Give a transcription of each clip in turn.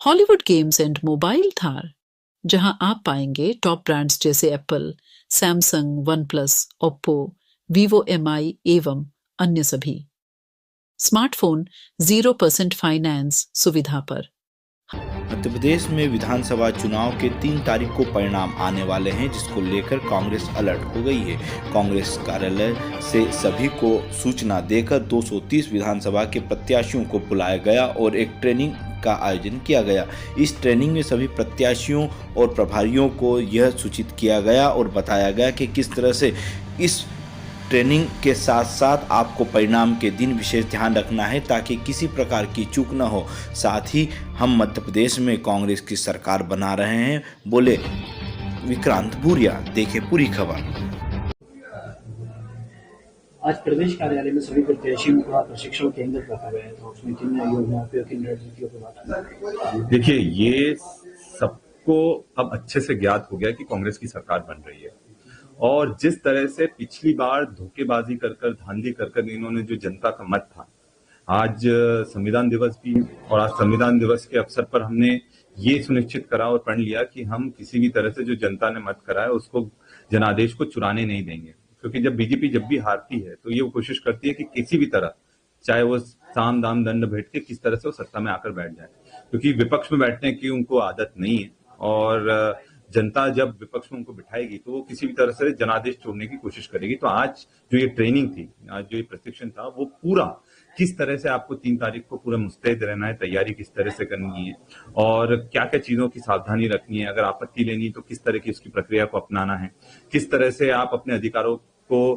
Hollywood games and mobile Thar, जहां आप पाएंगे टॉप ब्रांड्स जैसे Apple, Samsung, one plus, Oppo, Vivo MI एवं अन्य सभी स्मार्टफोन 0% फाइनेंस सुविधा पर। मध्य प्रदेश में विधानसभा चुनाव के 3 तारीख को परिणाम आने वाले हैं, जिसको लेकर कांग्रेस अलर्ट हो गई है। कांग्रेस कार्यालय से सभी को सूचना देकर 230 विधानसभा के प्रत्याशियों को बुलाया गया और एक ट्रेनिंग का आयोजन किया गया। इस ट्रेनिंग में सभी प्रत्याशियों और प्रभारियों को यह सूचित किया गया और बताया गया कि किस तरह से इस ट्रेनिंग के साथ साथ आपको परिणाम के दिन विशेष ध्यान रखना है ताकि किसी प्रकार की चूक न हो। साथ ही हम मध्य प्रदेश में कांग्रेस की सरकार बना रहे हैं, बोले विक्रांत भूरिया। देखे पूरी खबर। आज प्रदेश कार्यालय में सभी प्रत्याशियों का प्रशिक्षण केंद्र रखा गया है, तो उसमें किन योजनाओं पे, किन रणनीतियों पर बात। देखिए, ये सबको अब अच्छे से ज्ञात हो गया कि कांग्रेस की सरकार बन रही है और जिस तरह से पिछली बार धोखेबाजी कर धांधली कर इन्होंने जो जनता का मत था, आज संविधान दिवस भी, और आज संविधान दिवस के अवसर पर हमने ये सुनिश्चित करा और प्रण लिया कि हम किसी भी तरह से जो जनता ने मत करा है उसको, जनादेश को चुराने नहीं देंगे। क्योंकि जब बीजेपी जब भी हारती है तो ये वो कोशिश करती है कि किसी भी तरह, चाहे वो साम दाम दंड भेंट के, किस तरह से वो सत्ता में आकर बैठ जाए, क्योंकि विपक्ष में बैठने की उनको आदत नहीं है। और जनता जब विपक्ष में उनको बिठाएगी तो वो किसी भी तरह से जनादेश छोड़ने की कोशिश करेगी। तो आज जो ये ट्रेनिंग थी, आज जो ये प्रशिक्षण था, वो पूरा किस तरह से आपको 3 तारीख को पूरा मुस्तैद रहना है, तैयारी किस तरह से करनी है और क्या क्या चीजों की सावधानी रखनी है, अगर आपत्ति लेनी है तो किस तरह की उसकी प्रक्रिया को अपनाना है, किस तरह से आप अपने अधिकारों को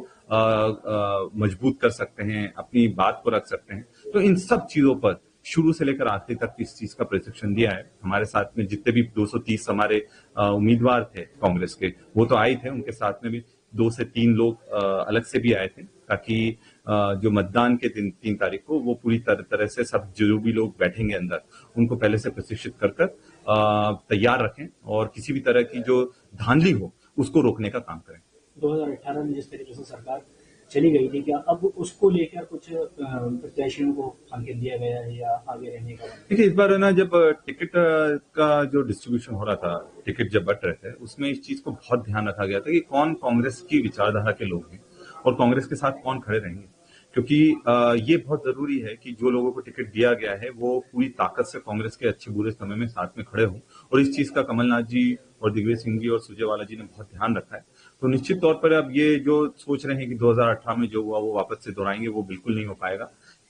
मजबूत कर सकते हैं, अपनी बात को रख सकते हैं। तो इन सब चीजों पर शुरू से लेकर आखिरी तक इस चीज का प्रशिक्षण दिया है। हमारे साथ में जितने भी 230 हमारे उम्मीदवार थे कांग्रेस के, वो तो आए थे, उनके साथ में भी 2 से 3 लोग अलग से भी आए थे, ताकि जो मतदान के दिन 3 तारीख को वो पूरी तरह से सब जो भी लोग बैठेंगे अंदर, उनको पहले से प्रशिक्षित कर तैयार रखें और किसी भी तरह की जो धांधली हो उसको रोकने का काम करें। 2018 में जिस तरीके से सरकार चली गई थी, क्या अब उसको लेकर कुछ प्रत्याशियों को संकेत दिया गया है या आगे रहने का? देखिए, इस बार है ना, जब टिकट का जो डिस्ट्रीब्यूशन हो रहा था, टिकट जब बंट रहे थे, उसमें इस चीज को बहुत ध्यान रखा गया था कि कौन कांग्रेस की विचारधारा के लोग हैं और कांग्रेस के साथ कौन खड़े रहेंगे। क्योंकि ये बहुत जरूरी है कि जो लोगों को टिकट दिया गया है वो पूरी ताकत से कांग्रेस के अच्छे बुरे समय में साथ में खड़े हों, और इस चीज का कमलनाथ जी और दिग्विजय सिंह जी और सुरजेवाला जी ने बहुत ध्यान रखा है। तो निश्चित तौर पर अब ये जो सोच रहे हैं कि 2018 में जो हुआ वो वापस से दोहराएंगे, वो बिल्कुल नहीं हो पाएगा।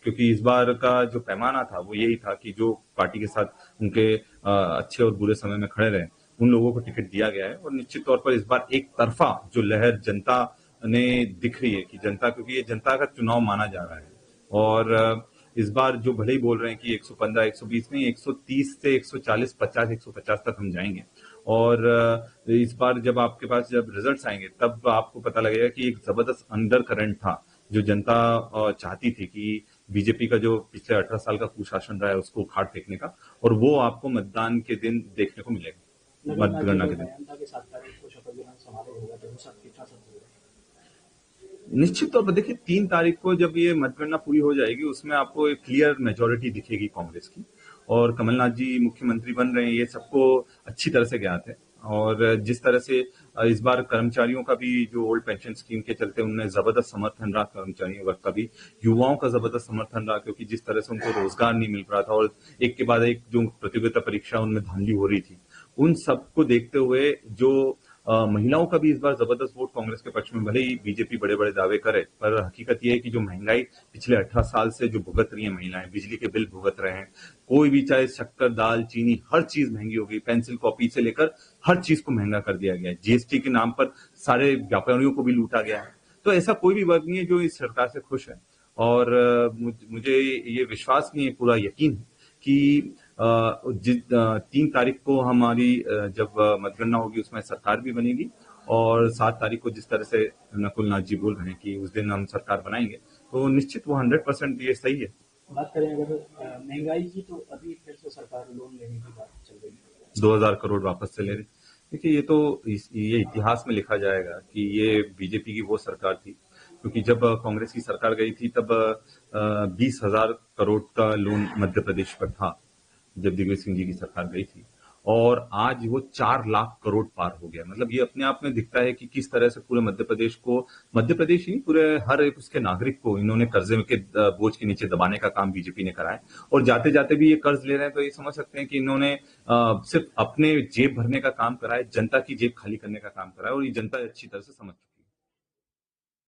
क्योंकि इस बार का जो पैमाना था वो यही था कि जो पार्टी के साथ उनके अच्छे और बुरे समय में खड़े रहे, उन लोगों को टिकट दिया गया है। और निश्चित तौर पर इस बार एक तरफा जो लहर जनता ने दिख रही है कि जनता, क्योंकि ये जनता का चुनाव माना जा रहा है, और इस बार जो भले ही बोल रहे हैं कि 115, 120 नहीं, 130 से 140, 50, 150 तक हम जाएंगे। और इस बार जब आपके पास जब रिजल्ट्स आएंगे तब आपको पता लगेगा कि एक जबरदस्त अंडर करंट था जो जनता चाहती थी कि बीजेपी का जो पिछले 18 साल का कुशासन रहा है उसको उखाड़ फेंकने का, और वो आपको मतदान के दिन देखने को मिलेगा, मतगणना के दिन। निश्चित तौर पर देखिए, 3 तारीख को जब ये मतगणना पूरी हो जाएगी उसमें आपको एक क्लियर मेजोरिटी दिखेगी कांग्रेस की, और कमलनाथ जी मुख्यमंत्री बन रहे हैं, ये सबको अच्छी तरह से ज्ञात है। और जिस तरह से इस बार कर्मचारियों का भी जो ओल्ड पेंशन स्कीम के चलते उनने जबरदस्त समर्थन रहा, कर्मचारियों वर्ग का भी, युवाओं का जबरदस्त समर्थन रहा, क्योंकि जिस तरह से उनको रोजगार नहीं मिल रहा था और एक के बाद एक जो प्रतियोगिता परीक्षा उनमें धांधली हो रही थी, उन सबको देखते हुए जो महिलाओं का भी इस बार जबरदस्त वोट कांग्रेस के पक्ष में। भले ही बीजेपी बड़े बड़े दावे करे, पर हकीकत यह है कि जो महंगाई पिछले 18 साल से जो भुगत रही है महिलाएं, बिजली के बिल भुगत रहे हैं, कोई भी चाहे शक्कर, दाल, चीनी, हर चीज महंगी हो गई, पेंसिल कॉपी से लेकर हर चीज को महंगा कर दिया गया है। जीएसटी के नाम पर सारे व्यापारियों को भी लूटा गया है। तो ऐसा कोई भी वर्ग नहीं है जो इस सरकार से खुश है, और मुझे ये विश्वास नहीं है, पूरा यकीन है कि 3 तारीख को हमारी जब मतगणना होगी उसमें सरकार भी बनेगी, और 7 तारीख को जिस तरह से नकुल नाथ जी बोल रहे हैं कि उस दिन हम सरकार बनाएंगे, तो निश्चित वो 100% ये सही है। बात करें अगर महंगाई की, तो अभी फिर से सरकार लोन लेने की बात चल रही है, 2000 करोड़ वापस से ले रही। देखिए, ये तो ये इतिहास में लिखा जाएगा कि ये बीजेपी की वो सरकार थी, क्योंकि जब कांग्रेस की सरकार गई थी तब 20,000 करोड़ का लोन मध्य प्रदेश पर था, जब दिग्विजय सिंह जी की सरकार गई थी, और आज वो 4 लाख करोड़ पार हो गया। मतलब ये अपने आप में दिखता है कि किस तरह से पूरे मध्य प्रदेश को, मध्य प्रदेश ही पूरे हर एक उसके नागरिक को इन्होंने कर्जे के बोझ के नीचे दबाने का काम बीजेपी ने करा है। और जाते जाते भी ये कर्ज ले रहे हैं, तो ये समझ सकते हैं कि इन्होंने सिर्फ अपने जेब भरने का काम करा है, जनता की जेब खाली करने का काम करा है, और ये जनता अच्छी तरह से समझ चुकी है।